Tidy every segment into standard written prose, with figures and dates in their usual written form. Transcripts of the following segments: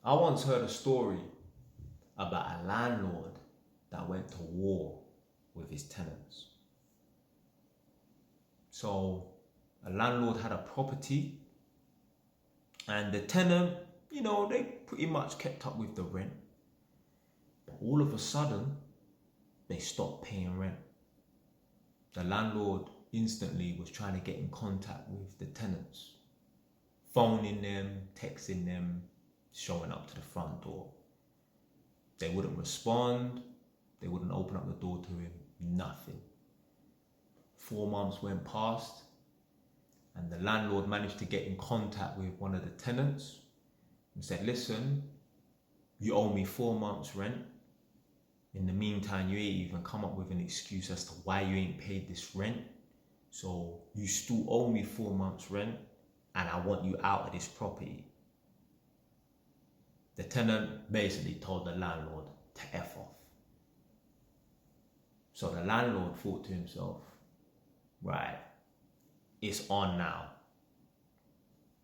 I once heard a story about a landlord that went to war with his tenants. So a landlord had a property and the tenant, they pretty much kept up with the rent. But all of a sudden, they stopped paying rent. The landlord instantly was trying to get in contact with the tenants, phoning them, texting them, showing up to the front door. They wouldn't respond, they wouldn't open up the door to him, nothing. 4 months went past and the landlord managed to get in contact with one of the tenants and said, listen, you owe me 4 months rent. In the meantime, you ain't even come up with an excuse as to why you ain't paid this rent. So you still owe me 4 months rent and I want you out of this property. The tenant basically told the landlord to F off. So the landlord thought to himself, right, it's on now.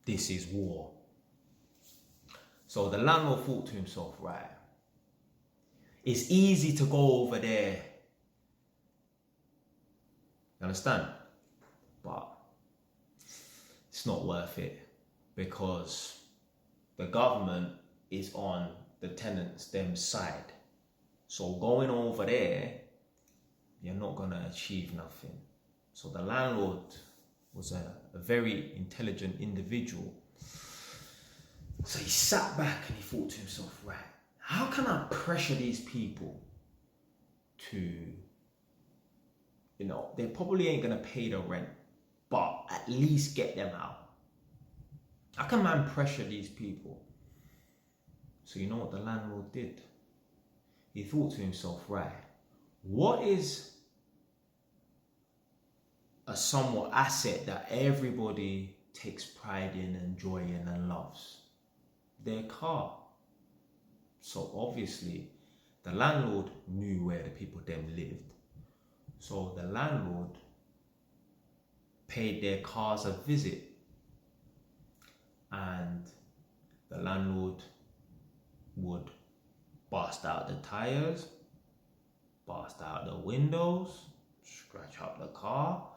This is war. So the landlord thought to himself, right, it's easy to go over there. You understand? But it's not worth it because the government is on the tenants' them side. So going over there, you're not gonna achieve nothing. So the landlord was a very intelligent individual. So he sat back and he thought to himself, right, how can I pressure these people to, they probably ain't gonna pay the rent, but at least get them out. How can man pressure these people? So you know what the landlord did? He thought to himself, right, what is a somewhat asset that everybody takes pride in and joy in and loves? Their car. So obviously the landlord knew where the people them lived. So the landlord paid their cars a visit and the landlord would bust out the tires, bust out the windows, scratch up the car,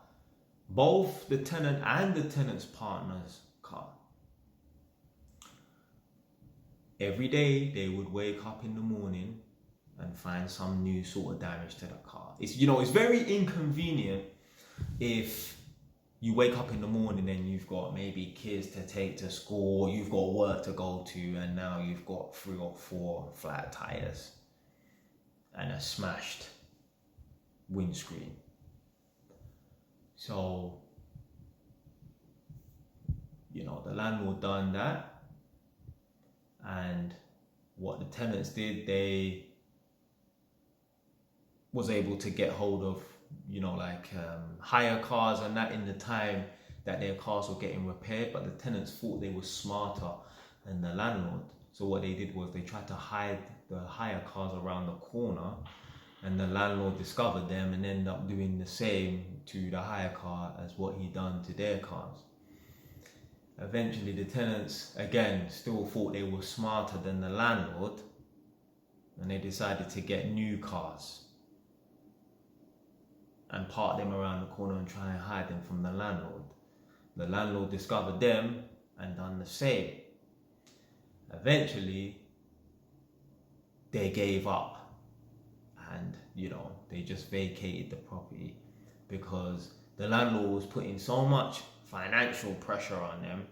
both the tenant and the tenant's partner's car. Every day they would wake up in the morning and find some new sort of damage to the car. It's very inconvenient if you wake up in the morning and you've got maybe kids to take to school, or you've got work to go to, and now you've got 3 or 4 flat tires and a smashed windscreen. So, the landlord done that. And what the tenants did, they was able to get hold of, hire cars and that in the time that their cars were getting repaired. But the tenants thought they were smarter than the landlord. So what they did was they tried to hide the hire cars around the corner, and the landlord discovered them and ended up doing the same to the hire car as what he done to their cars. Eventually the tenants, again, still thought they were smarter than the landlord, and they decided to get new cars and park them around the corner and try and hide them from the landlord. The landlord discovered them and done the same. Eventually, they gave up and, they just vacated the property because the landlord was putting so much financial pressure on them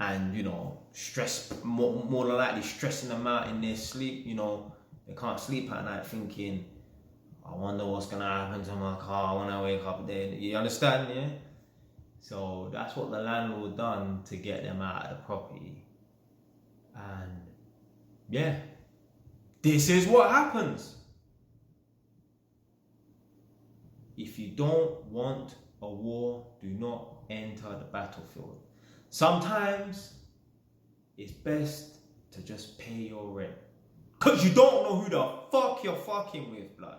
and, stress, more than likely stressing them out in their sleep. They can't sleep at night thinking, I wonder what's gonna happen to my car when I wake up there. You understand, yeah? So that's what the landlord done to get them out of the property. And yeah, this is what happens. If you don't want a war, do not enter the battlefield. Sometimes it's best to just pay your rent, because you don't know who the fuck you're fucking with, blood.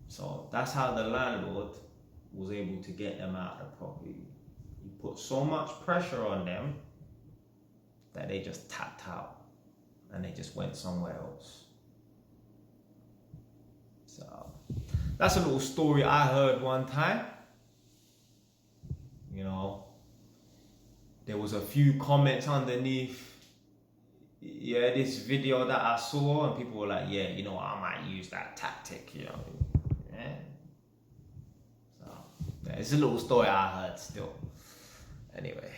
So that's how the landlord was able to get them out of the property. He put so much pressure on them that they just tapped out and they just went somewhere else. So that's a little story I heard one time. You know, there was a few comments underneath, this video that I saw, and people were like, yeah, you know, I might use that tactic, you know. Yeah. So, yeah, it's a little story I heard still. Anyway.